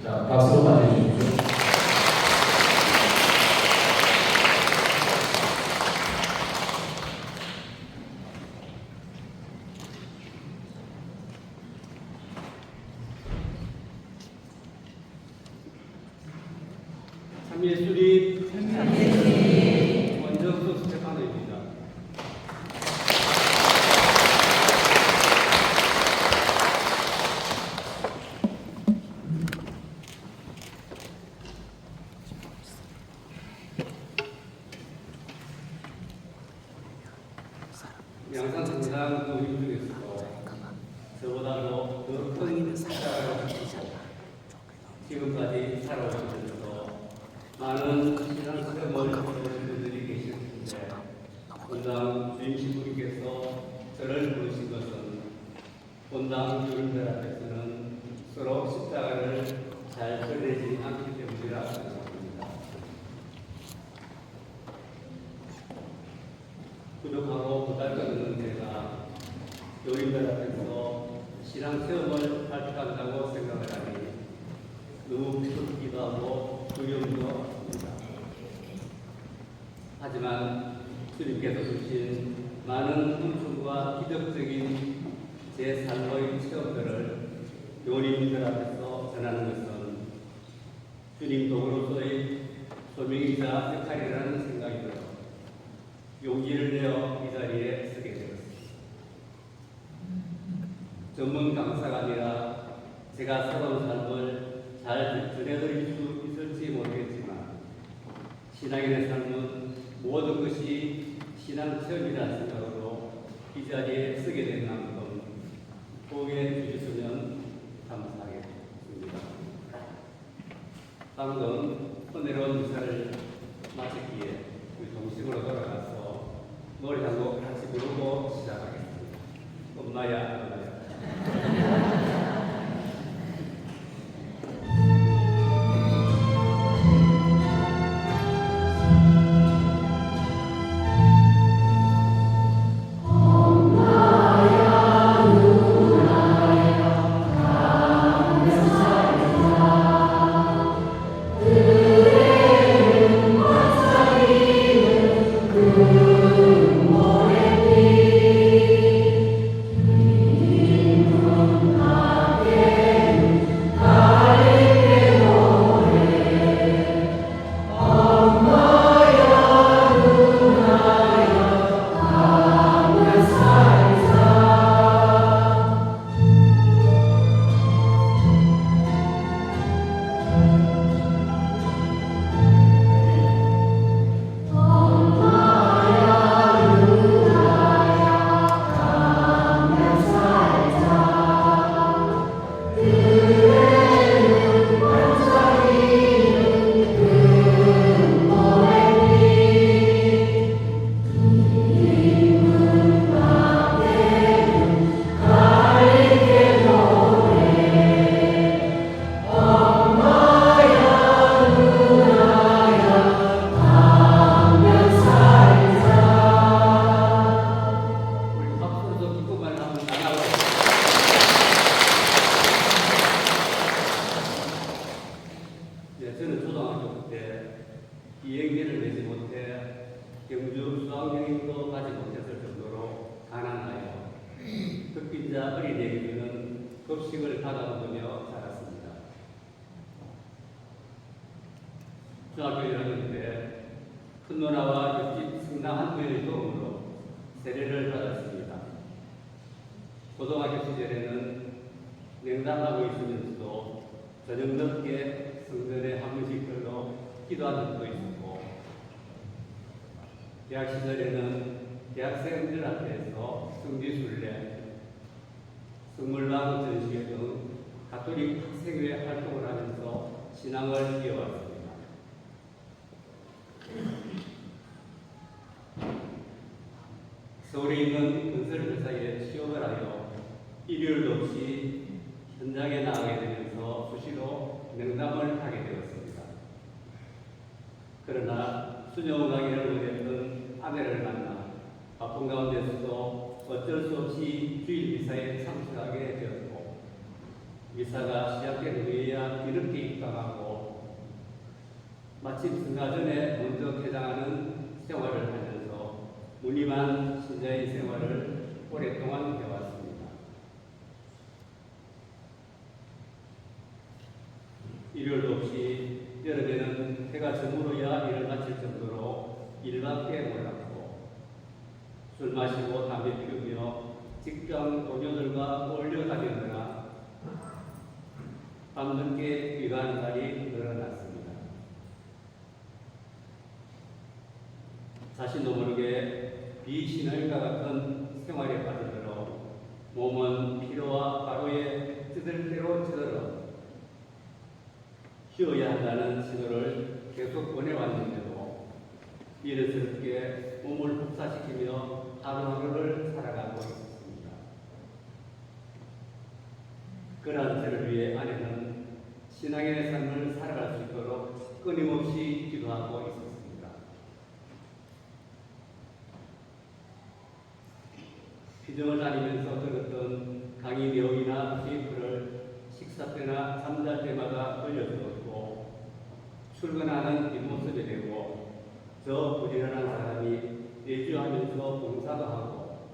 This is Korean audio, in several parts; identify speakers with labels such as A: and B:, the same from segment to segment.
A: 자, 박수로 맞이해주십시오.
B: 참예수리 원정수 스테파노입니다. 양산상상 노인 중에서도 저보다도 더 큰 사랑을 가지고 지금까지 살아오시면서 많은 신앙생활을 보내신 분들이 계실 텐데 본당 주임신부님께서 저를 부르신 것은 본당 주민들 앞에서는 서로 십자가를 잘 전해지지 않기 때문이라 생각합니다. 부족하고 부담스러운 제가 교인들 앞에서 신앙 체험을 발표한다고 생각을 하니 너무 부럽기도 하고 두려움도 합니다. 하지만 주님께서 주신 많은 은총과 기적적인 제 삶의 체험들을 교인들 앞에서 전하는 것은 주님 도구로서의 소명이자 역할이라는 생각이 들어 용기를 내어 이 자리에 서게 되었습니다. 전문 강사가 아니라 제가 살아온 삶을 잘 전해드릴 수 있을지 모르겠지만 신앙인의 삶은 모든 것이 신앙 체험이라는 생각으로 이 자리에 서게 된 만큼 보게 주셨으면 감사하겠습니다. 방금 은혜로운 미사를 마쳤기에 우리 동심으로 돌아가서 노래 한 곡 같이 부르고 시작하겠습니다. 엄마야 엄마야. 저는 초등학교 때 비행기를 내지 못해 경주 수학여행도 가지 못했을 정도로 가난하여 흑빈자 어린애에게는 급식을 받아먹으며 자랐습니다. 중학교 1학년 때 큰 누나와 옆집 성당 한 분의 도움으로 세례를 받았습니다. 고등학교 시절에는 냉담하고 있으면서도 저녁 늦게 성전에 한 번씩 들러 기도한 적도 있었고, 대학 시절에는 대학생들 앞에서 성지순례, 성물남 전시회 등 가톨릭 학생회 활동을 하면서 신앙을 이어왔습니다. 서울에 있는 건설회사에 취업을 하여 일요일도 없이 현장에 나가게 되면서 수시로 명담을 하게 되었습니다. 그러나 수녀가기를 원했던 아내를 만나 바쁜 가운데서도 어쩔 수 없이 주일 미사에 참석하게 되었고, 미사가 시작된 후에야 뒤늦게 강하고 마침 승가 전에 먼저 개장하는 생활을 하면서 무늬만 신자의 생활을 오랫동안 해왔습니다. 일요일도 없이 여름에는 해가 저물어야 일을 마칠 정도로 일밖에 몰랐고 술 마시고 담배 피우며 직장 동료들과 어울려 다니느라 밤늦게 귀가하는 날이 늘어났습니다. 자신도 모르게 비신혈과 같은 생활에 빠져들어 몸은 피로와 과로에 찌들대로 쳐들어 쉬어야 한다는 신호를 계속 보내왔는데도 미련스럽게 몸을 복사시키며 하루하루를 살아가고 있었습니다. 그러한 저를 위해 아내는 신앙의 삶을 살아갈 수 있도록 끊임없이 기도하고 있었습니다. 피정을 다니면서 들었던 강의 내용이나 테이프를 식사 때나 잠잘 때마다 들려주었고 출근하는 뒷모습이 되고 저 부지런한 사람이 내주하면서 봉사도 하고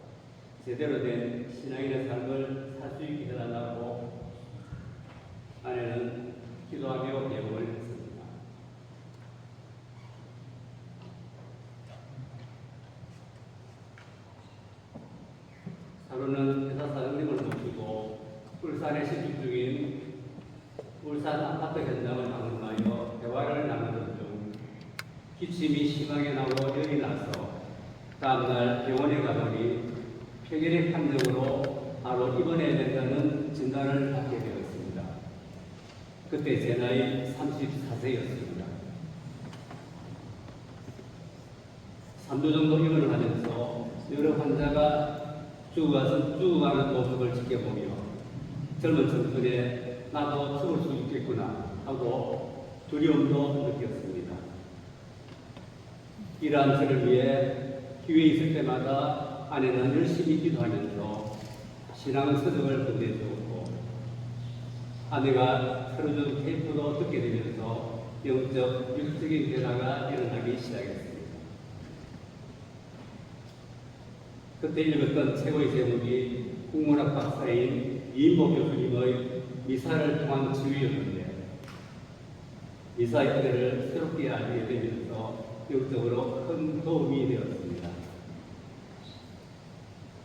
B: 제대로 된 신앙인의 삶을 살 수 있게 해달라고 아내는 기도하며 배움을 했습니다. 하루는 회사 사장님을 모시고 울산에 신축 중인 울산 아파트 현장을 방문하여 대화를 나누던 중 기침이 심하게 나고 열이 나서 다음날 병원에 가보니 폐결핵 판정으로 바로 입원해야 된다는 진단을 받게 되었습니다. 그때 제 나이 34세였습니다. 3주 정도 입원을 하면서 여러 환자가 죽어가는 모습을 지켜보며 젊은 청춘에 나도 죽을 수 있겠구나 하고 두려움도 느꼈습니다. 이러한 저를 위해 기회 있을 때마다 아내는 열심히 기도하면서 신앙 서적을 건네주었고 아내가 틀어준 테이프도 듣게 되면서 영적, 육적인 변화가 일어나기 시작했습니다. 그때 읽었던 최고의 제목이 국문학 박사인 이인복 교수님의 미사를 통한 지휘였는데 미사의 뜻을 새롭게 알게 되면서 영적으로 큰 도움이 되었습니다.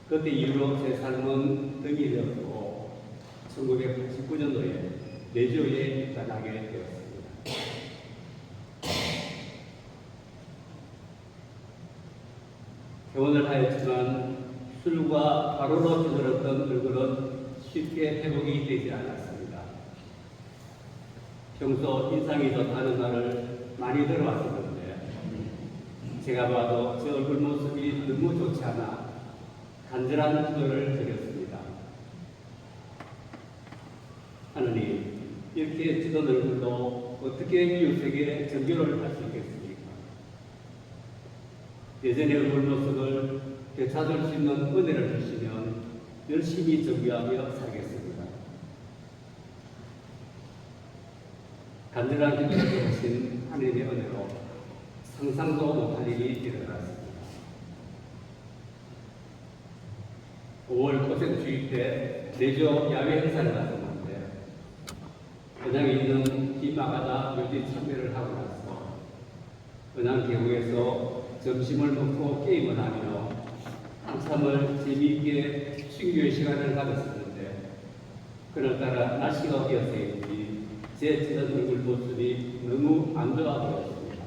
B: 그때 이후로 제 삶은 등이 되었고 1989년도에 내주에 입단하게 되었습니다. 개원을 하였지만 술과 과로로 찌들었던 얼굴은 쉽게 회복이 되지 않았습니다. 평소 인상이 좋다는 말을 많이 들어왔었는데 제가 봐도 제 얼굴 모습이 너무 좋지 않아 간절한 기도를 드렸습니다. 하느님, 이렇게 찌든 얼굴도 어떻게 이웃에게 전교를 할 수 있겠습니까? 예전의 얼굴 모습을 되찾을 수 있는 은혜를 주시면 열심히 정비하며 살겠습니다. 간절한 기도를 하신 하나님의 은혜로 상상도 못할 일이 일어났습니다. 5월 고생 주일 때 내조 야외 행사를 갔었는데 은양에 있는 비마가다 묘지 참배를 하고 나서 은양 계곡에서 점심을 먹고 게임을 하며 한참을 재미있게 신교의 시간을 가졌었는데 그날따라 날씨가 어겨서인지 제 찌든 얼굴 모습이 너무 안 좋아 보였습니다.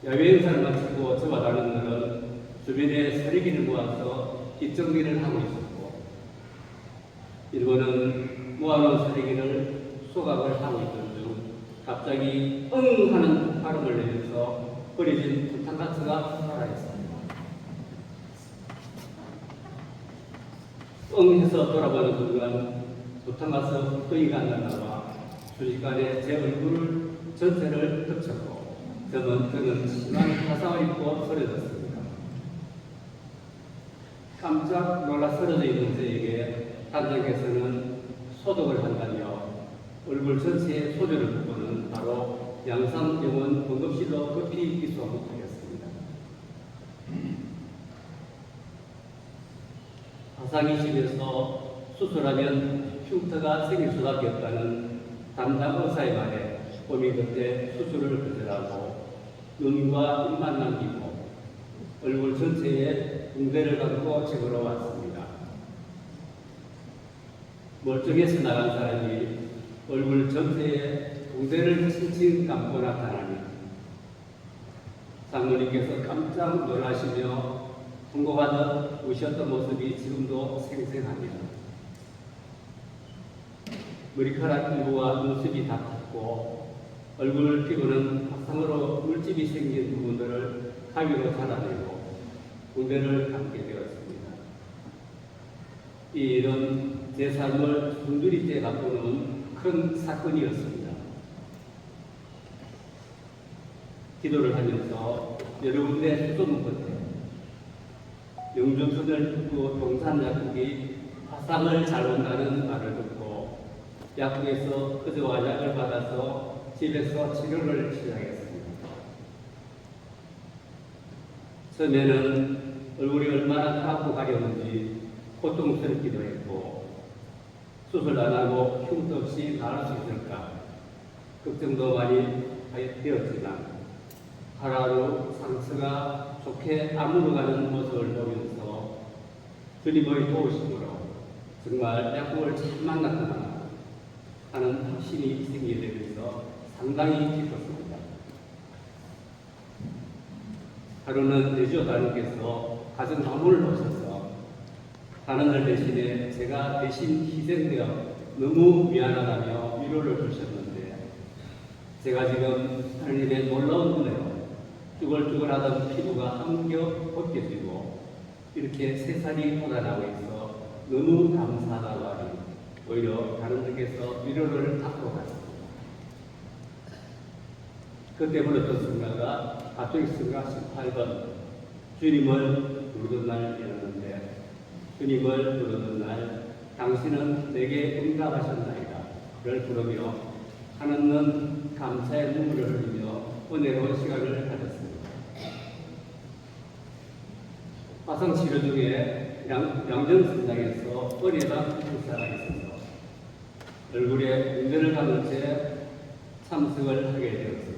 B: 야외 행사를 마치고 저와 다른 날은 주변에 쓰레기를 모아서 뒷정리를 하고 있었고 일본은 모아놓은 쓰레기를 소각을 하고 있던 중 갑자기 응 하는 발음을 내면서 버려진 부탄가스가 살아있습니다. 응 해서 돌아보는 순간 부탄가스 덩이가 날라와 순식간에 제 얼굴 전체를 덮쳤고 저는 심한 화상을 입고 쓰러졌습니다. 깜짝 놀라 쓰러져 있는 저에게 단장께서는 소독을 한다며 얼굴 전체에 소주를 붓고는 바로 양산병원 응급실로 급히 이송하였습니다. 화상이 심해서 수술하면 흉터가 생길 수밖에 없다는 담당 의사의 말에 봄이 그때 수술을 거절하고 눈과 입만 남기고 얼굴 전체에 붕대를 감고 집으로 왔습니다. 멀쩡해서 나간 사람이 얼굴 전체에 붕대를 칭칭 감고 나타나니 장로님께서 깜짝 놀라시며 통곡하듯 우셨던 모습이 지금도 생생합니다. 머리카락 일부와 눈썹이 다 탔고 얼굴 피부는 화상으로 물집이 생긴 부분들을 가위로 잘라내고 붕대를 감게 되었습니다. 이 일은 제 삶을 숨두리째 바꾸는 큰 사건이었습니다. 기도를 하면서 여러 군데 수소문 끝에 영주선을 듣고 동산 약국이 화상을 잘 온다는 말을 듣고 약국에서 그저와 약을 받아서 집에서 치료를 시작했습니다. 처음에는 얼굴이 얼마나 타고 가려운지 고통스럽기도 했고 수술 안 하고 흉터 없이 나을 수 있을까 걱정도 많이 되었지만 하루하루 상처가 좋게 아물어가는 모습을 보면서 주님의 도우심으로 정말 약국을 잘 만났구나 하는 확신이 생기게 되면서 상당히 기뻤습니다. 하루는 내주 다님께서 가정 방문을 오셔서 다른들 대신에 제가 대신 희생되어 너무 미안하다며 위로를 주셨는데 제가 지금 하나님의 놀라운 은혜로 쭈글쭈글하던 피부가 한겹 벗겨지고 이렇게 새살이 돋아나고 있어 너무 감사하다고 하니 오히려 다른 분께서 위로를 받고 갔습니다. 그때 불렀던 성가가 가톨릭 성가 18번 주님을 부르던 날이었는데 주님을 부르는 날 당신은 내게 응답하셨나이다 를 부르며 하나님은 감사의 눈물을 흘리며 은혜로운 시간을 가졌습니다. 화상 치료 중에 양정선장에서 어리방 불사가 있어서 얼굴에 붕대를 감은 채 참석을 하게 되었습니다.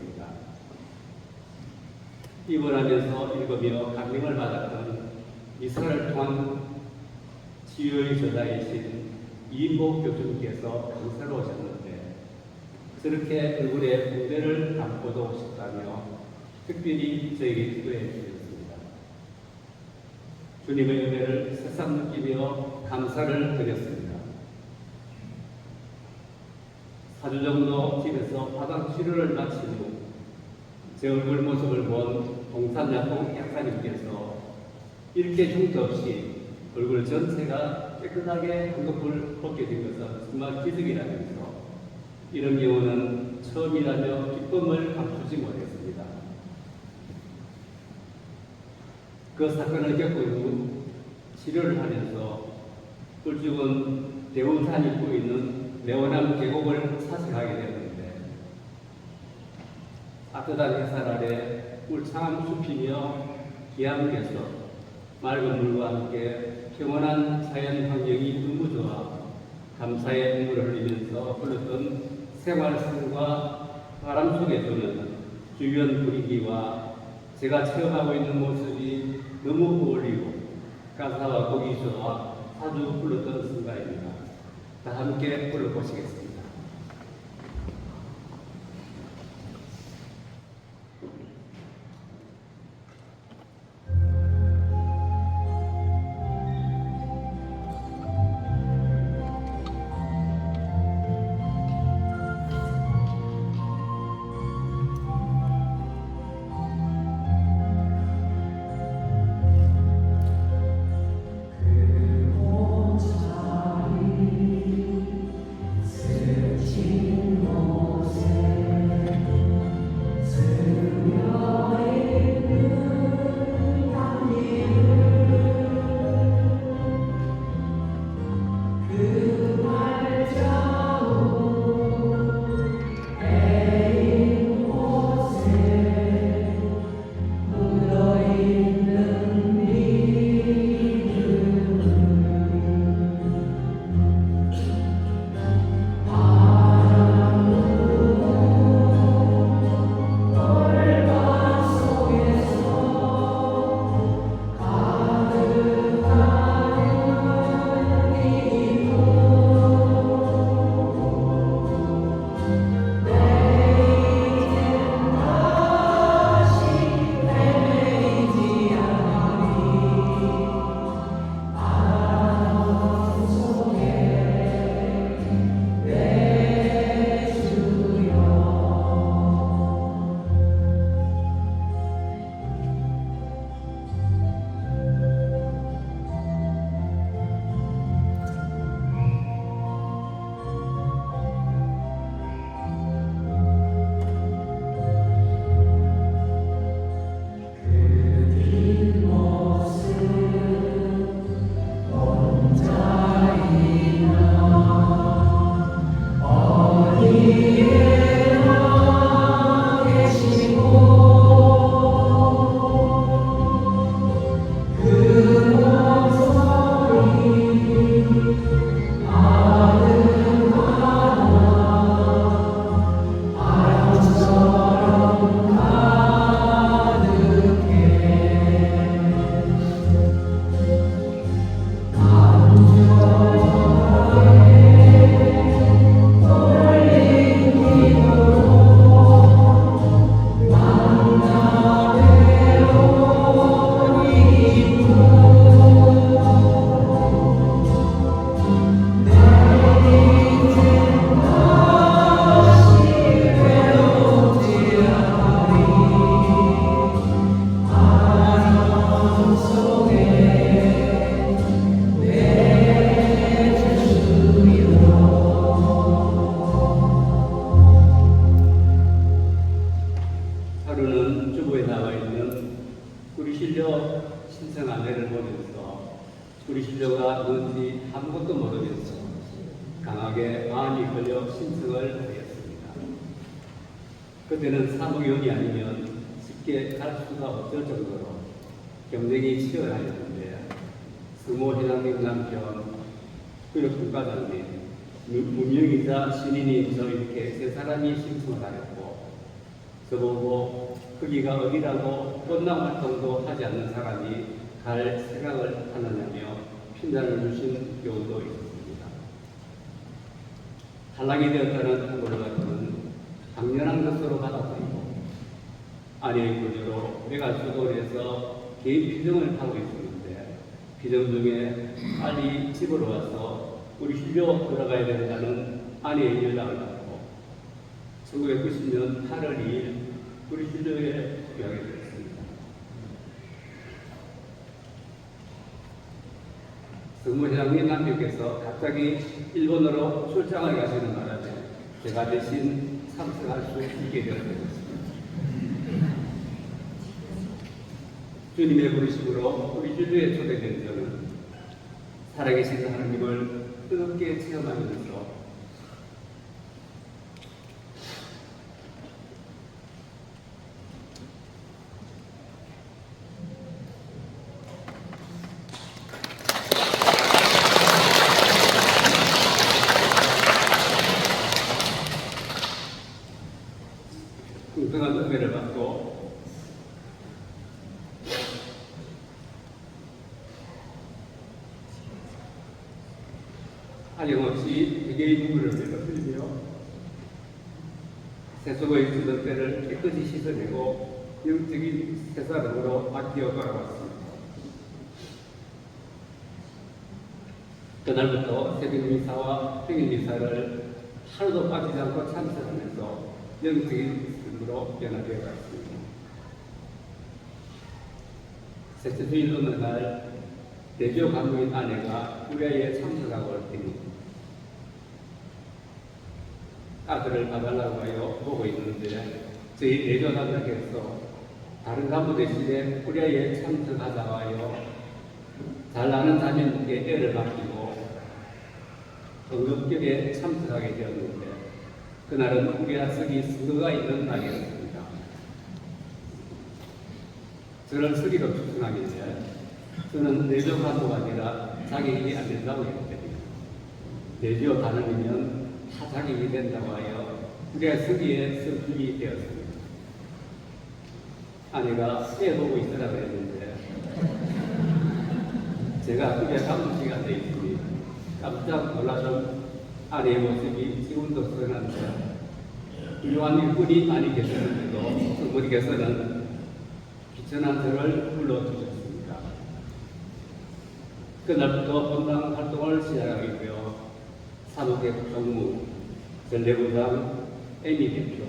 B: 입원하면서 읽으며 감명을 받았던 미사를 통한 치유의 저자이신 이인복 교수님께서 강사로 오셨는데 저렇게 얼굴에 붕대를 감고도 오셨다며 특별히 저에게 기도해 주셨습니다. 주님의 은혜를 새삼 느끼며 감사를 드렸습니다. 4주 정도 집에서 화상 치료를 마친 후 제 얼굴 모습을 본 동산약국 약사님께서 이렇게 흉터 없이 얼굴 전체가 깨끗하게 한꺼풀 벗겨진 것은 정말 기적이라면서 이런 경우는 처음이라며 기쁨을 감추지 못했습니다. 그 사건을 겪고 후 치료를 하면서 꿀죽은 대운산이 입고 있는 레오남 계곡을 사색하게 되었는데 따뜻한 햇살 아래 울창한 숲이며 기암께서 맑은 물과 함께 평온한 자연 환경이 너무 좋아 감사의 눈물을 흘리면서 불렀던 생활성과 바람 속에 도는 주변 분위기와 제가 체험하고 있는 모습이 너무 어울리고 가사와 곡이 좋아 자주 불렀던 순간입니다. 다 함께 불러보시겠습니다.
A: 새
B: 우리 신녀가 뭔지 아무것도 모르면서 강하게 마음이 걸려 신청을 하였습니다. 그때는 사무위원이 아니면 쉽게 갈 수가 없을 정도로 경쟁이 치열하였는데 스모 회장님 남편 그리고 국가장님 무명이자 신인인 저 이렇게 세 사람이 신청을 하였고 저보고 거기가 어디라고 꽃남 활동도 하지 않는 사람이 갈 생각을 하느냐며 핀잔을 주신 경우도 있었습니다. 탈락이 되었다는 통보를 받고는 당연한 것으로 받아들이고 아내의 구조로 내가 주도를 해서 개인 비정을 하고 있었는데 비정 중에 빨리 집으로 와서 우리 신료 들어가야 된다는 아내의 연락을 받고 1990년 8월 2일 우리 신료에 투표하게 되었습니다. 성모회장님 남편께서 갑자기 일본으로 출장을 가시는 바람에 제가 대신 참석할 수 있게 되었습니다. 주님의 부르심으로 우리 주주에 초대된 저는 살아계신 하나님을 뜨겁게 체험하면서 공평한 은혜를 받고 하염없이 개개의 눈물을 흘리며 세속의 주던 때를 깨끗이 씻어내고 영적인 새 사람으로 바뀌어 돌아왔습니다. 그날부터 새벽미사와 평일미사를 하루도 빠지지 않고 참석하면서 영적인 삶으로 변화되어 갔습니다. 셋째 주일 어느 날 대교 간부인 아내가 우리아이에 참석하고 올 테니 아들을 봐달라고 하여 보고 있는데 저희 내조 단장께서 다른 간부 대신에 우리아이에 참석하자고 하여 잘 나는 자녀에게 애를 맡기고 응급격에 참석하게 되었는데 그날은 우리가 서기 선거가 있는 날이었습니다. 저를 서기로 추천하길래 저는 내조 간부가 아니라 자격이 안 된다고 했거든요. 내조 단원이면 다 자격이 된다고 하여 우리가 서기에 서준이 되었습니다. 아내가 애 보고 있으라 그랬는데 제가 그게 간부 시간에 있으니 깜짝 놀라서 아내의 모습이 지금도 서운한데 훌륭한 일꾼이 많이 계셨는데도 성모님께서는 귀천한 저를 불러주셨습니다. 그날부터 본당 활동을 시작하게 되어 사무국 정무, 전례부장, 애미 대표,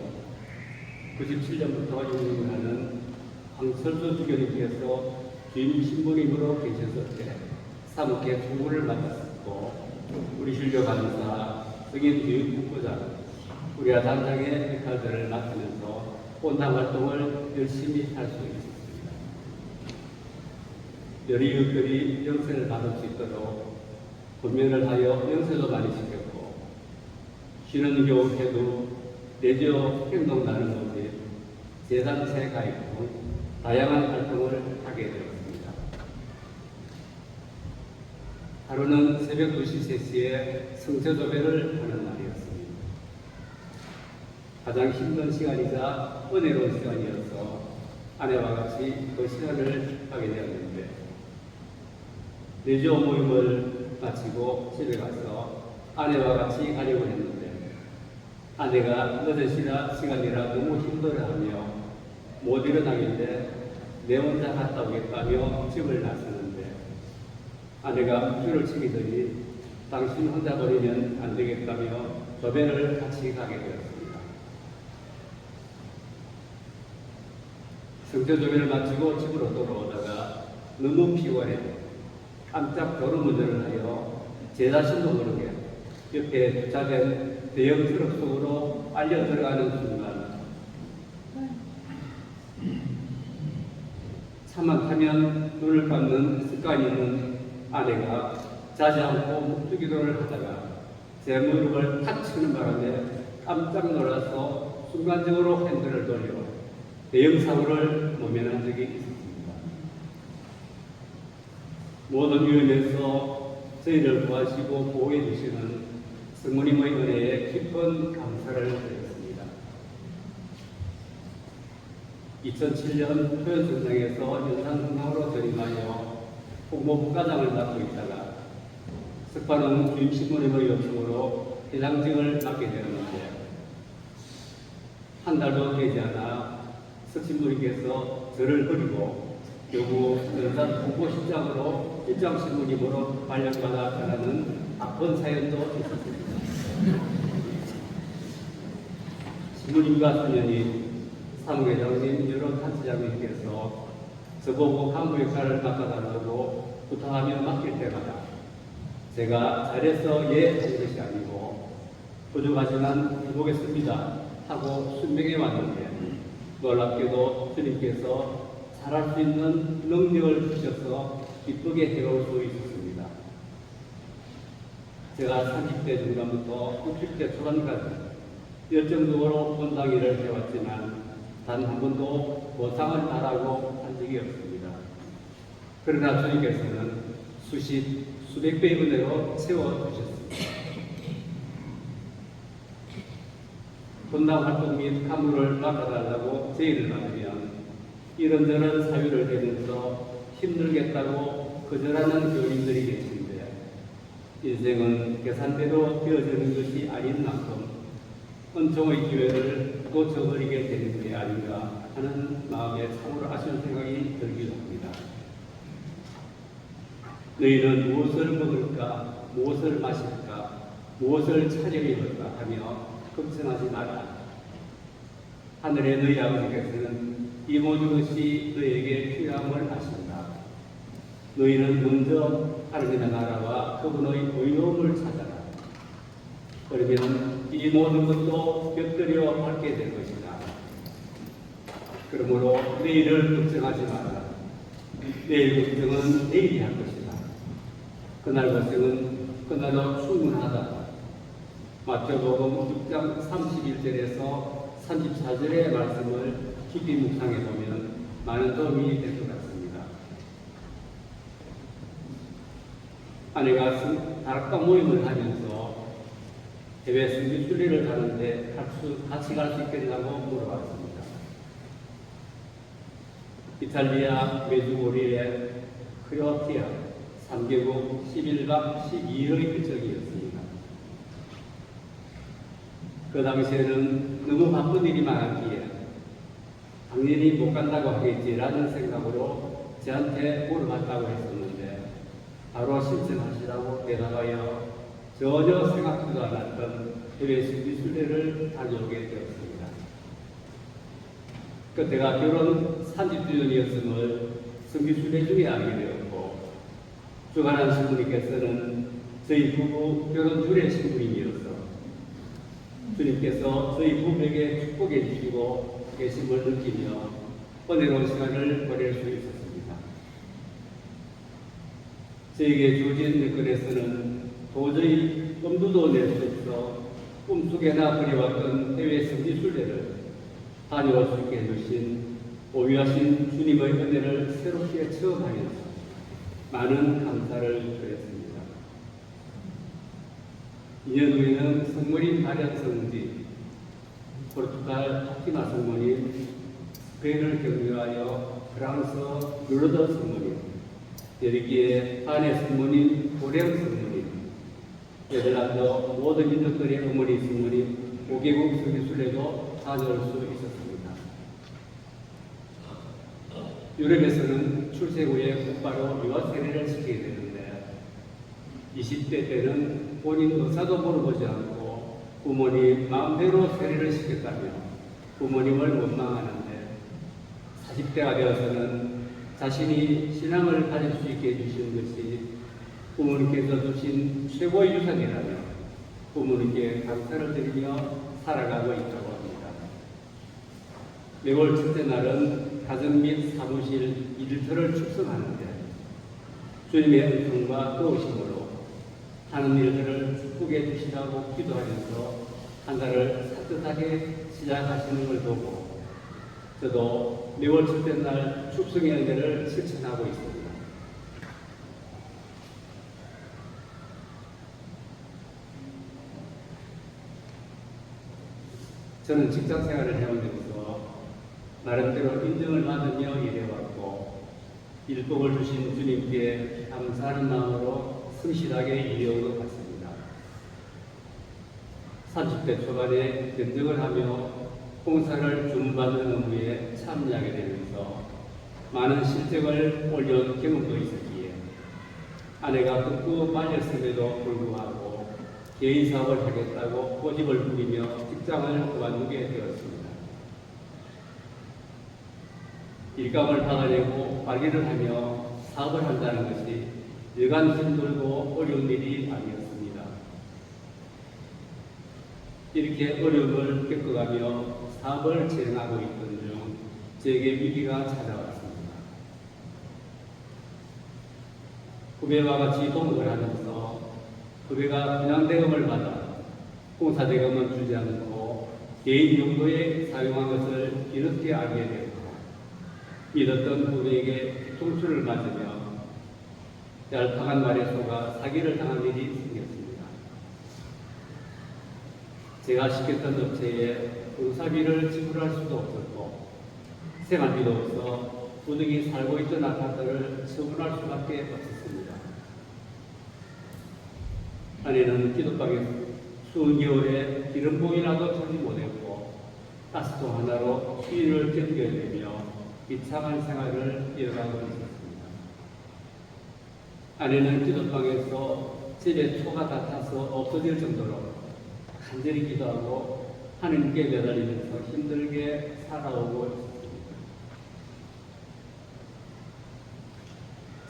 B: 97년부터 운영하는 황철수 주교님께서 주임 신부님으로 계셨을 때 사무회 총무를 맡았었고 우리 신료 간사, 성인 교육국부장, 우리와 단장의 역할들을 맡으면서 본당 활동을 열심히 할 수 있었습니다. 여러 이웃들이 영세를 받을 수 있도록 권면을 하여 영세도 많이 시켰고 쉬는 교육회도 내조 행동 나는 모집, 재단체 가입 등 다양한 활동을 하게 되었습니다. 하루는 새벽 2시, 3시에 성처조배를 하는 날이었습니다. 가장 힘든 시간이자 은혜로운 시간이어서 아내와 같이 그 시간을 하게 되었는데 내조 모임을 마치고 집에 가서 아내와 같이 가려고 했는데 아내가 늦은 시간이라 너무 힘들어하며 못 일어나길래 내 혼자 갔다 오겠다며 집을 나서는데 아내가 줄을 치기더니 당신 혼자 버리면 안 되겠다며 조배를 같이 가게 되었습니다. 성처조배를 마치고 집으로 돌아오다가 너무 피곤해 깜짝 졸음운전을 하여 제 자신도 모르게 옆에 주차된 대형 트럭 속으로 빨려 들어가는 순간 차만 타면 눈을 감는 습관이 있는 아내가 자지 않고 묵주기도를 하다가 제 무릎을 탁 치는 바람에 깜짝 놀라서 순간적으로 핸들을 돌려 대형 사고를 모면한 적이 있습니다. 모든 위험에서 저희를 도와주시고 보호해 주시는 성모님의 은혜에 깊은 감사를 드렸습니다. 2007년 토요전장에서 연산성당으로 전임하여 홍보부과장을 맡고 있다가 석반원 주임 신부님의 요청으로 회장직을 맡게 되었는데 한 달도 되지 않아 석신부님께서 저를 버리고 결국 연산 홍보실장으로 일장신부님으로 발령받아 가는 아픈 사연도 있었습니다. 신부님과 소년이 사무회장님 여러 단체장님께서 저보고 간부 역할을 맡아달라고 부탁하며 맡길 때마다 제가 잘해서 예 하는 것이 아니고 부족하지만 해보겠습니다 하고 순명해 왔는데 놀랍게도 주님께서 잘할 수 있는 능력을 주셔서 기쁘게 해올 수 있었습니다. 제가 30대 중반부터 60대 초반까지 열정적으로 본당 일을 해왔지만 단 한 번도 보상을 바라고 한 적이 없습니다. 그러나 주님께서는 수백 배의 은혜로 채워주셨습니다. 본당 활동 및 간부를 맡아달라고 제의를 받으면 이런저런 사유를 대면서 힘들겠다고 거절하는 교인들이 계신데 인생은 계산대로 되어지는 것이 아닌 만큼 은총의 기회를 놓쳐버리게 되는 게 아닌가 하는 마음에 참으로 아쉬운 생각이 들기도 합니다. 너희는 무엇을 먹을까, 무엇을 마실까, 무엇을 차려입을까 하며 걱정하지 마라. 하늘의 너희 아버지께서는 이 모든 것이 너희에게 필요함을 아신다. 너희는 먼저 하나님의 나라와 그분의 의로움을 찾아라. 그러면 이 모든 것도 곁들여 받게 될 것이다. 그러므로 내일을 걱정하지 마라. 내일 걱정은 내일이 할 것이다. 그날 걱정은 그날로 충분하다. 마태복음 6장 31절에서 34절의 말씀을 깊이 묵상해 보면 많은 도움이 될 것 같습니다. 아내가 다락방 모임을 하면서 해외 선교순례를 가는데 같이 갈 수 있겠냐고 물어봤습니다. 이탈리아 메주고리의 크로아티아 3개국 11박 12일의 일정이었습니다. 그 당시에는 너무 바쁜 일이 많았기에 당연히 못 간다고 하겠지라는 생각으로 저한테 물어봤다고 했었는데 바로 신청하시라고 대답하여 전혀 생각지도 않았던 해외 선교순례를 다녀오게 되었습니다. 그때가 결혼 30주년이었음을 선교순례 중에 알게 되었고 주관한 신부님께서는 저희 부부 결혼 주례 신부님이어서 주님께서 저희 부부에게 축복해 주시고 계심을 느끼며 은혜로운 시간을 보낼 수 있었습니다. 저에게 주어진 여건에서는 도저히 엄두도 낼 수 없어 꿈속에나 그려왔던 해외 선교순례를 다녀올 수 있게 해주신 오유하신 주님의 은혜를 새롭게 체험하면서 많은 감사를 드렸습니다. 2년 후에는 성모님 마리아 성지, 포르투갈 파티마 성모님, 스페인을 경유하여 프랑스 루르드 성모님, 벨기에 파네 성모님, 고령 성모님, 네덜란드 모든 민족들의 어머니 성모님, 5개국 선교순례도 다녀올 수 있었습니다. 유럽에서는 출생 후에 곧바로 유아 세례를 시키게 되는데 20대 때는 본인 의사도 물어보지 않고 부모님 마음대로 세례를 시켰다며 부모님을 원망하는데 40대가 되어서는 자신이 신앙을 가질 수 있게 해주신 것이 부모님께서 주신 최고의 유산이라며 부모님께 감사를 드리며 살아가고 있다고 합니다. 매월 첫째 날은 가정 및 사무실 일터를 축성하는데 주님의 은총과 도우심으로 하는 일들을 축복해 주시라고 기도하면서 한 달을 산뜻하게 시작하시는 걸 보고 저도 매월 첫째 날 축성의 은혜를 실천하고 있습니다. 저는 직장 생활을 해오면서 나름대로 인정을 받으며 일해왔고 일복을 주신 주님께 감사하는 마음으로 성실하게 일해온 것 같습니다. 30대 초반에 견적을 하며 봉사를 주문받는 업무에 참여하게 되면서 많은 실적을 올려온 경험도 있었기에 아내가 끄고 말렸음에도 불구하고 개인 사업을 하겠다고 고집을 부리며 직장을 그만두게 되었습니다. 일감을 받아내고 관리를 하며 사업을 한다는 것이 여간 힘들고 어려운 일이 아니었습니다. 이렇게 어려움을 겪어가며 사업을 진행하고 있던 중 저에게 위기가 찾아왔습니다. 후배와 같이 동업을 하면서 후배가 분양대금을 받아 공사대금은 주지 않고 개인 용도에 사용한 것을 뒤늦게 알게 되었고 믿었던 후배에게 뒤통수를 맞으며 얄팍한 말에 속아 사기를 당한 일이 생겼습니다. 제가 시켰던 업체에 공사비를 지불할 수도 없었고 생활비도 없어 부득이 살고 있던 아파트를 처분할 수밖에 없었습니다. 아내는 기도방에 추운 겨울에 기름봉이라도 찾지 못했고 가스통 하나로 추위를 견뎌야 되며 비참한 생활을 이어가고 있었습니다. 아내는 기도방에서 집에 초가 다 타서 없어질 정도로 간절히 기도하고 하나님께 매달리면서 힘들게 살아오고 있습니다.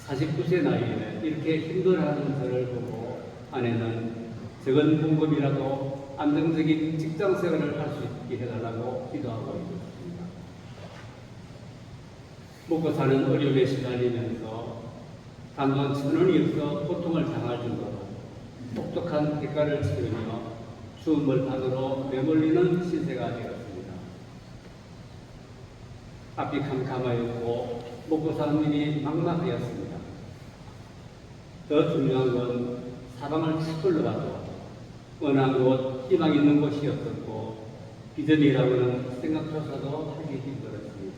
B: 49세 나이에 이렇게 힘들어하는 저를 보고 아내는 적은 봉급이라도 안정적인 직장 생활을 할 수 있게 해달라고 기도하고 있었습니다. 먹고 사는 어려움에 시달리면서 단돈 1,000원이 없어 고통을 당할 정도로 똑똑한 대가를 치르며 추움을 받으러 메몰리는 신세가 되었습니다. 앞이 캄캄하였고 먹고 사는 일이 막막하였습니다. 더 중요한 건 사방을 탁 둘러봐도 어느 곳 희망 있는 곳이 없었고 비전이라고는 생각조차도 하기 힘들었습니다.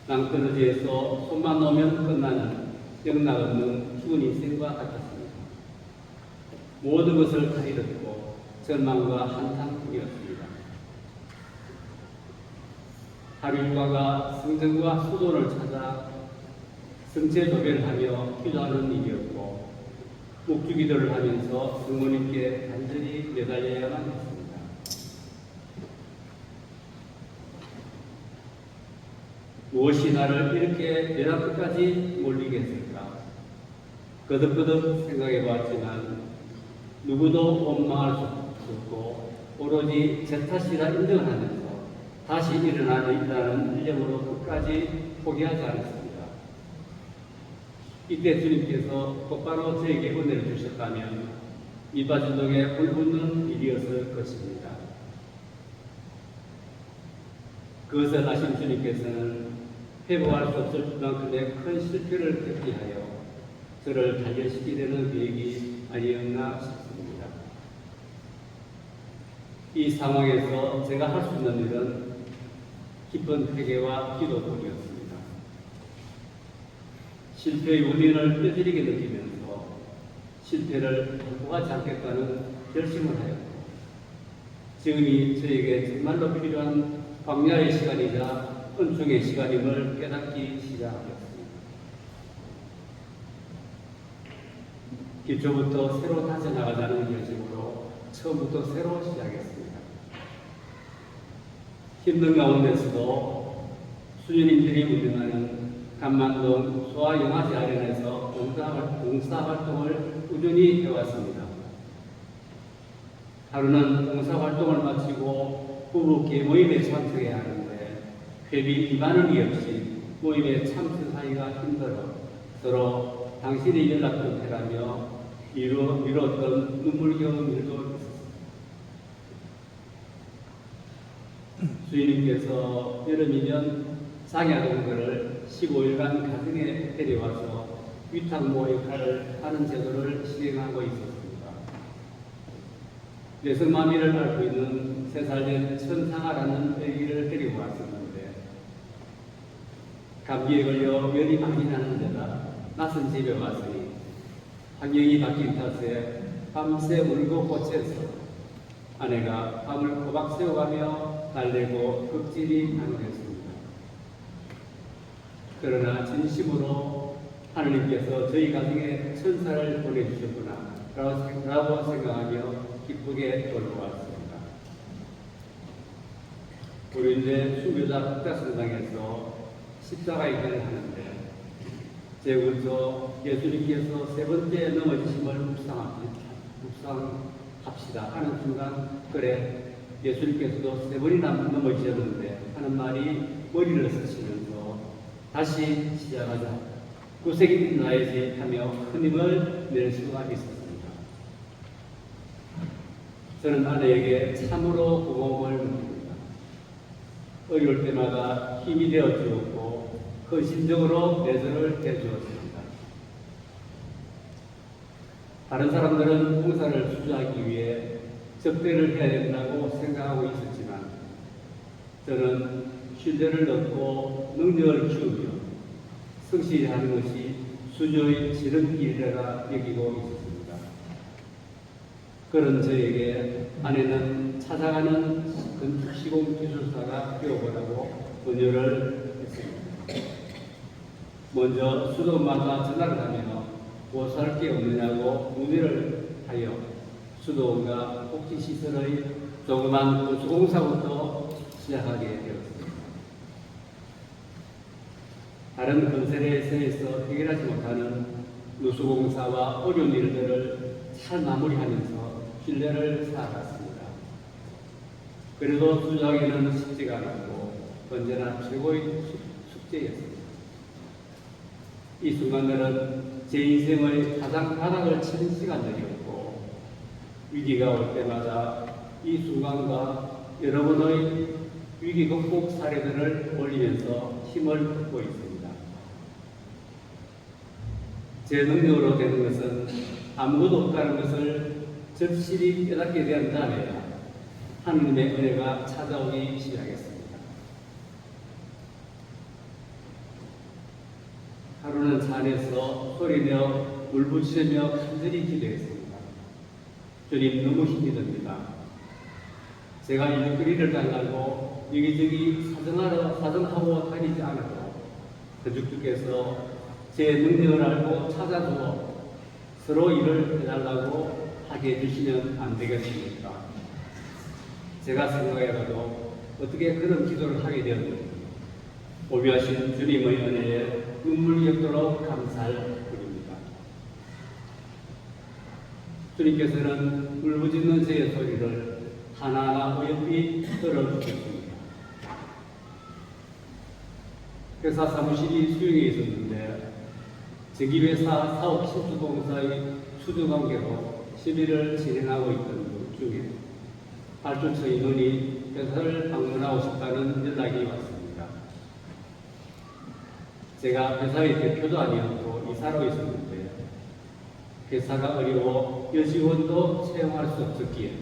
B: 낭떠러지에서 손만 놓으면 끝나는 영락없는 죽은 인생과 같았습니다. 모든 것을 다 잃었고 절망과 한탄뿐이었습니다. 하루 일과가 성전과 수도를 찾아 성체조배를 하며 기도하는 일이었고 묵주기도를 하면서 성모님께 간절히 매달려야만 했습니다. 무엇이 나를 이렇게 벼랑 끝까지 몰리게 했을까? 거듭거듭 생각해 보았지만 누구도 원망할 수 없고 오로지 제 탓이라 인정을 하면서 다시 일어나는 일념으로 끝까지 포기하지 않았습니다. 이때 주님께서 곧바로 저에게 은혜를 주셨다면 이바주동에 불붙는 일이었을 것입니다. 그것을 아신 주님께서는 회복할 수 없을 만큼의 큰 실패를 택기하여 저를 단련시키려는 계획이 아니었나 싶습니다. 이 상황에서 제가 할 수 있는 일은 깊은 회개와 기도뿐이었습니다. 실패의 원인을 뼈저리게 느끼면서 실패를 반복하지 않겠다는 결심을 하였고 지금이 저에게 정말로 필요한 광야의 시간이자 은총의 시간임을 깨닫기 시작하였습니다. 기초부터 새로 다져나가자는 결심으로 처음부터 새로 시작했습니다. 힘든 가운데서도 수녀님들이 운영하는 간만동 소아영화제 아련에서 봉사활동을 꾸준히 해왔습니다. 하루는 봉사활동을 마치고 부부 개모임에 참석해야 하는데 회비 2만 원이 없이 모임에 참석하기가 힘들어 서로 당신의 연락 좀 해라며 미뤘던 눈물겨운 일도 있었습니다. 주인님께서 여름이면 장야동들을 15일간 가정에 데려와서 위탁모 역할을 하는 제도를 시행하고 있었습니다. 뇌성마비를 앓고 있는 3살 된 천상아라는 아기를 데리고 왔었는데 감기에 걸려 열이 많이 나는 데다 낯선 집에 왔으니 환경이 바뀐 탓에 밤새 울고 고쳐서 아내가 밤을 꼬박 새워가며 달래고 극진히 안겼습니다. 그러나 진심으로 하느님께서 저희 가정에 천사를 보내주셨구나 라고 생각하며 기쁘게 돌아왔습니다. 우리 이제 순교자 국가성당에서 십자가 일을 하는데 제군서 예수님께서 3번째 넘어지심을 묵상합시다 하는 순간 그래 예수님께서도 3번이나 넘어지셨는데 하는 말이 머리를 쓰시면서 다시 시작하자 구색이 나야지 하며 큰 힘을 낼 수가 있었습니다. 저는 아내에게 참으로 고마움을 묻습니다. 어려울 때마다 힘이 되어 주었고 헌신적으로 내조를 해주었습니다. 다른 사람들은 봉사를 수주하기 위해 접대를 해야 된다고 생각하고 있었지만 저는 신뢰를 얻고 능력을 키우며 성실히 하는 것이 수주의 지름길이라 여기고 있었습니다. 그런 저에게 아내는 찾아가는 건축시공 기술사가 되어보라고 권유를 했습니다. 먼저 수도원마다 전화를 하며 보수할 게 없느냐고 문의를 하여 수도원과 복지시설의 조그만 건축공사부터 시작하게 되었습니다. 다른 건설회사에서 해결하지 못하는 누수공사와 어려운 일들을 잘 마무리하면서 신뢰를 쌓아갔습니다. 그래도 수주하기는 쉽지가 않았고 언제나 최고의 숙제였습니다. 이 순간들은 제 인생의 가장 바닥을 치는 시간들이었고, 위기가 올 때마다 이 순간과 여러분의 위기 극복 사례들을 올리면서 힘을 얻고 있습니다. 제 능력으로 되는 것은 아무것도 없다는 것을 절실히 깨닫게 된 다음에야 하느님의 은혜가 찾아오기 시작했습니다. 하루는 차 안에서 소리내어 울부짖으며 간절히 기도했습니다. 주님, 너무 힘이 듭니다. 제가 일거리를 당하고 여기저기 사정하고 다니지 않아도 건축주께서 제 능력을 알고 찾아주어 서로 일을 해달라고 하게 해주시면 안 되겠습니까? 제가 생각해봐도 어떻게 그런 기도를 하게 되었는지 오묘하신 주님의 은혜에 눈물이 겹도록 감사를 드립니다. 주님께서는 울부짖는 제 소리를 하나하나 어여삐 들어주셨습니다. 회사 사무실이 수용에 있었는데 전기회사 사업 신주공사의 수주관계로 시비를 진행하고 있던 중에 발주처 인원이 회사를 방문하고 싶다는 연락이 왔습니다. 제가 회사의 대표도 아니었고 이사로 있었는데 회사가 어려워 여직원도 채용할 수 없었기에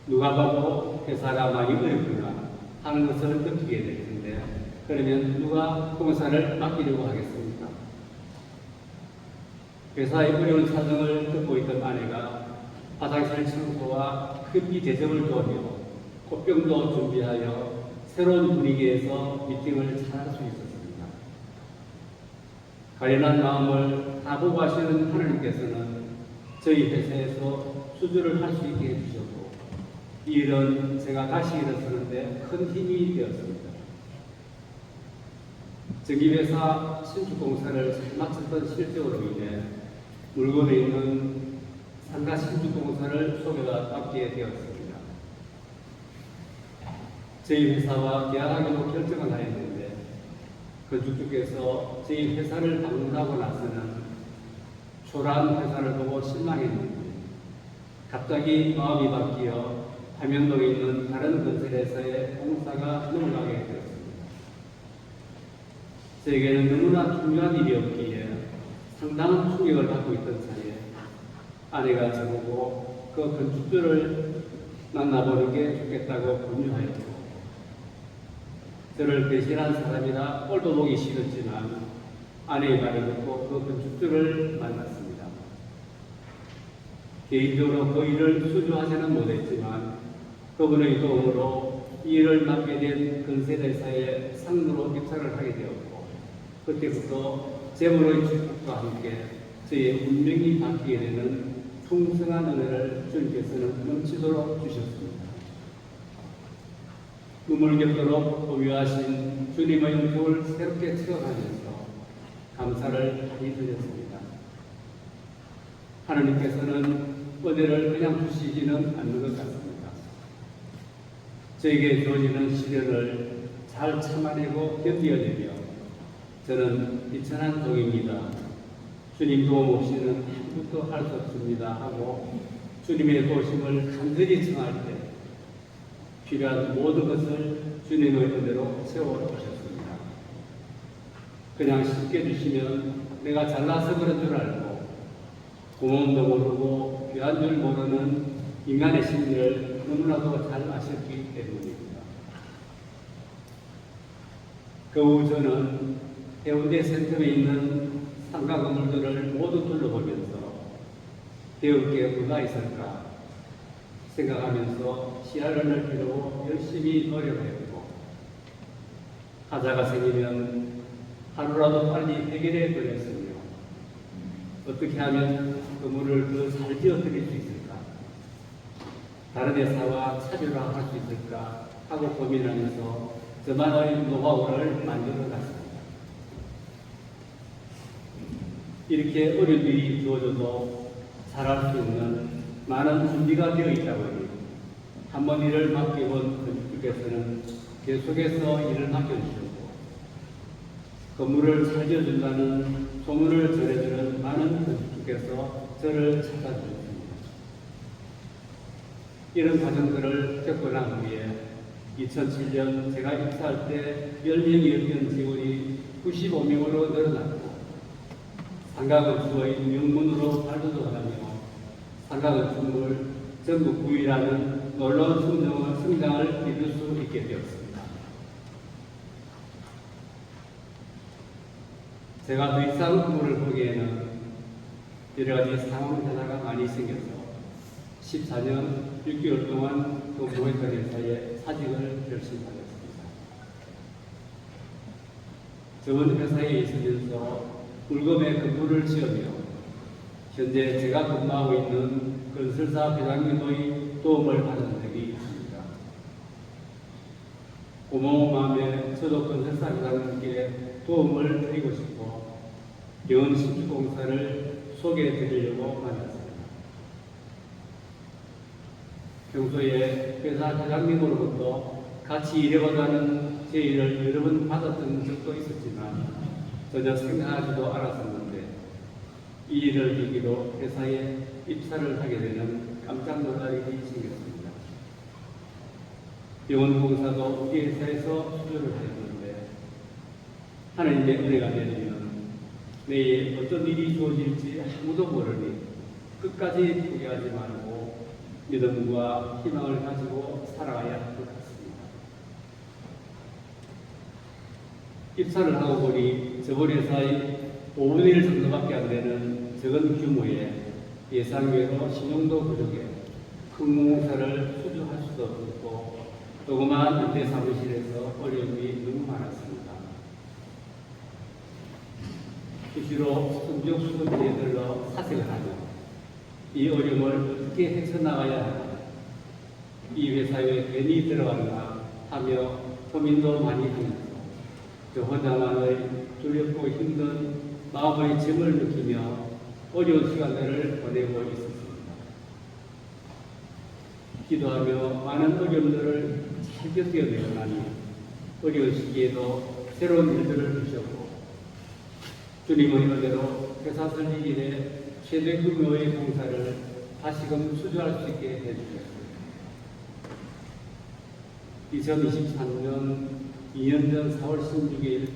B: 누가 봐도 회사가 많이 어렵구나 하는 것을 느끼게 될 텐데, 그러면 누가 공사를 맡기려고 하겠습니까? 회사의 어려운 사정을 듣고 있던 아내가 화장실 청소와 급히 대접을 도우며 꽃병도 준비하여 새로운 분위기에서 미팅을 잘할 수 있었습니다. 가련한 마음을 다 보고 하시는 하나님께서는 저희 회사에서 수주를 할 수 있게 해주셨고, 이 일은 제가 다시 일어서는데 큰 힘이 되었습니다. 전기회사 신축공사를 잘 마쳤던 실적으로 인해 물건에 있는 상가 신축공사를 소개가 받게 되었습니다. 저희 회사와 계약하기로 결정을 하였는데 건축주께서 저희 회사를 방문하고 나서는 초라한 회사를 보고 실망했는데 갑자기 마음이 바뀌어 화면동에 있는 다른 건설회사의 공사가 넘어가게 되었습니다. 저에게는 너무나 중요한 일이었기에 상당한 충격을 받고 있던 차에 아내가 저보고 그 건축주를 만나보는 게 좋겠다고 권유하였고, 저를 배신한 사람이라 꼴도 보기 싫었지만 아내의 말을 듣고 그 건축주를 만났습니다. 개인적으로 그 일을 수주하지는 못했지만 그분의 도움으로 이 일을 맡게 된 건설회사의 상무로 입사를 하게 되었고, 그때부터 재물의 축복과 함께 저의 운명이 바뀌게 되는 풍성한 은혜를 주님께서는 넘치도록 주셨습니다. 눈물 겹도록 고유하신 주님의 은총을 새롭게 체험하면서 감사를 많이 드렸습니다. 하나님께서는 은혜를 그냥 주시지는 않는 것 같습니다. 저에게 주어지는 시련을 잘 참아내고 견뎌내며 저는 비천한 종입니다. 주님 도움 없이는 아무것도 할 수 없습니다 하고 주님의 도심을 간절히 청할 때 필요한 모든 것을 주님의 은혜로 채워주셨습니다. 그냥 쉽게 주시면 내가 잘나서 그런 줄 알고 고마움도 모르고 귀한 줄 모르는 인간의 심리를 너무나도 잘 아셨기 때문입니다. 그 후 저는 해운대 센텀에 있는 상가 건물들을 모두 둘러보면서 배울 게 뭐가 있을까 생각하면서 시야를 넓히려고 열심히 노력했고, 하자가 생기면 하루라도 빨리 해결해 버렸으며 어떻게 하면 건물을 더 잘 지어드릴 수 있을까, 다른 회사와 차별화할 수 있을까 하고 고민하면서 저만의 노하우를 만들어 갔습니다. 이렇게 어려운 일이 주어져도 잘할 수 있는 많은 준비가 되어 있다 보니 한번 일을 맡겨본 건축주께서는 계속해서 일을 맡겨주셨고, 건물을 잘 지어준다는 소문을 전해주는 많은 건축주께서 저를 찾아주셨습니다. 이런 과정들을 겪고 난 후에 2007년 제가 입사할 때 10명이었던 직원이 95명으로 늘어났고 상가건축의 명문으로 발돋움하며 상가건축물 전국 9위라는 놀라운 성장을 이룰 수 있게 되었습니다. 제가 더 이상 업무를 보기에는 여러 가지 상황 변화가 많이 생겨서 14년 6개월 동안 근무했던 회사에 사직을 결심하였습니다. 저번 회사에 있으면서 물건의 근무를 지으며 현재 제가 근무하고 있는 건설사 회장님의 도움을 받은 적이 있습니다. 고마운 마음에 저도 건설사 회장님께 도움을 드리고 싶고 영원 신축공사를 소개해 드리려고 만났습니다. 평소에 회사 회장님으로부터 같이 일해보자는 제의를 여러 번 받았던 적도 있었지만 전혀 생각하지도 않았었는데 이 일을 계기로 회사에 입사를 하게 되는 깜짝 놀랄 일이 생겼습니다. 영원공사도 우리 회사에서 수주를 하였는데 하나님의 은혜가 내리면 내일 어떤 일이 주어질지 아무도 모르니 끝까지 포기하지 말고 믿음과 희망을 가지고 살아가야 할 것 같습니다. 입사를 하고 보니 저번 회사의 5분의 1 정도밖에 안 되는 적은 규모의 예상외로 신용도 부족해 큰 공사를 수주할 수도 없고 조그마한 임대 사무실에서 어려움이 너무 많았습니다. 수시로 성적수급제에 들러 사색을 하며 이 어려움을 어떻게 헤쳐나가야 하나, 이 회사에 괜히 들어갔나 하며 고민도 많이 하면서 저 혼자만의 두렵고 힘든 마음의 짐을 느끼며 어려운 시간들을 보내고 있었습니다. 기도하며 많은 어려움들을 잘 견뎌내고 나니 어려운 시기에도 새로운 일들을 주셨고 주님의 은혜로 회사 설립 이래 최대 규모의 공사를 다시금 수주할 수 있게 해주셨습니다. 2023년 2년 전 4월 16일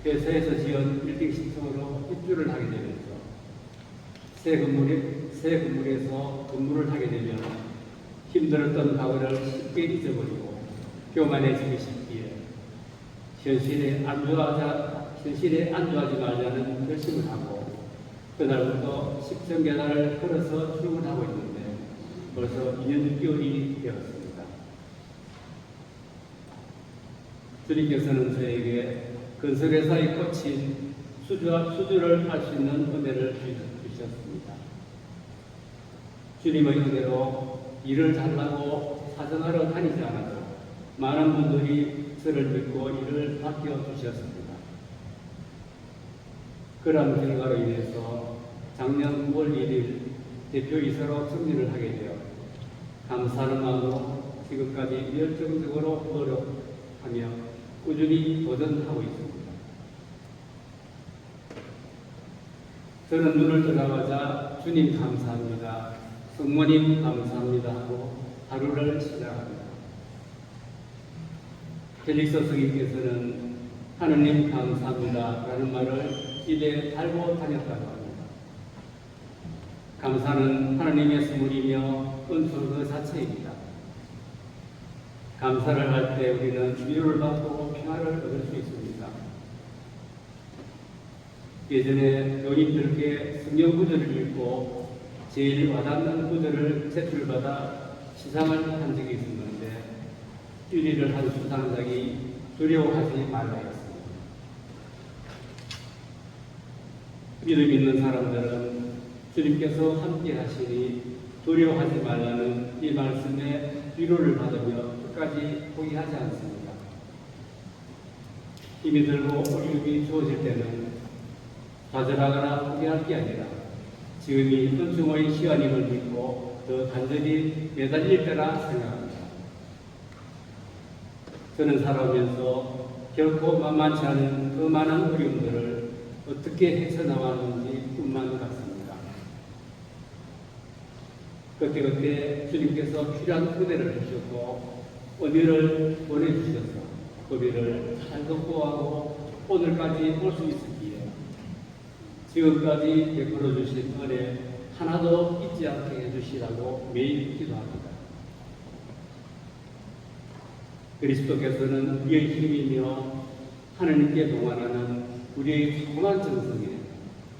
B: 회사에서 지은 빌딩 신청으로 입주를 하게 되면서 새 건물에서 근무를 하게 되면 힘들었던 과거를 쉽게 잊어버리고 교만해지기 쉽기에 현실에 안주하지 말자는 결심을 하고 그날부터 10층 계단을 걸어서 출근하고 있는데 벌써 2년 6개월이 되었습니다. 주님께서는 저에게 건설회사의 꽃인 수주를 할 수 있는 은혜를 주셨습니다. 주님의 은혜로 일을 잘하고 사정하러 다니지 않아도 많은 분들이 저를 믿고 일을 맡겨주셨습니다. 그런 결과로 인해서 작년 9월 1일 대표이사로 승진을 하게 되어 감사하는 마음으로 지금까지 열정적으로 노력하며 꾸준히 도전하고 있습니다. 저는 눈을 뜨자마자 주님 감사합니다, 성모님 감사합니다 하고 하루를 시작합니다. 펠릭스 스님께서는 하느님 감사합니다 라는 말을 입에 달고 다녔다고 합니다. 감사는 하나님의 선물이며 은총 그 자체입니다. 감사를 할 때 우리는 위로를 받고 평화를 얻을 수 있습니다. 예전에 교인들께 성경 구절을 읽고 제일 와닿는 구절을 제출받아 시상을 한 적이 있었는데 유리를 한 수상작이 두려워하지 말라였습니다. 믿음 있는 사람들은 주님께서 함께 하시니 두려워하지 말라는 이 말씀에 위로를 받으며 끝까지 포기하지 않습니다. 힘이 들고 어려움이 주어질 때는 좌절하거나 포기할 게 아니라 지금이 은총의 시간임을 믿고 더 간절히 매달릴 때라 생각합니다. 저는 살아오면서 결코 만만치 않은 그 많은 어려움들을 어떻게 헤쳐나가는지 뿐만 같습니다. 그때 주님께서 필요한 은혜를 주셨고 은혜를 보내주셔서 그 일을 잘 극복하고 오늘까지 올 수 있었기에 지금까지 베풀어 주신 은혜 하나도 잊지 않게 해주시라고 매일 기도합니다. 그리스도께서는 우리의 힘이며 하나님께 동안하는 우리의 소망 정성에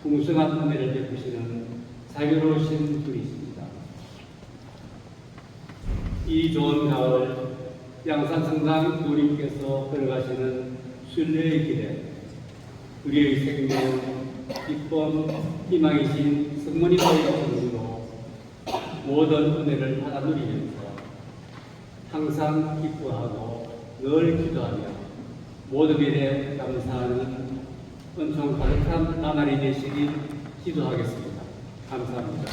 B: 풍성한 은혜를 베푸시는 자유로우신 분이십니다. 이 좋은 가을 양산성당 부모님께서 걸어가시는 순례의 길에 우리의 생명, 기쁨, 희망이신 성모님의 정으로 모든 은혜를 받아 누리면서 항상 기뻐하고 늘 기도하며 모든 일에 감사하는 은총 가득한 나날이 되시길 기도하겠습니다. 감사합니다.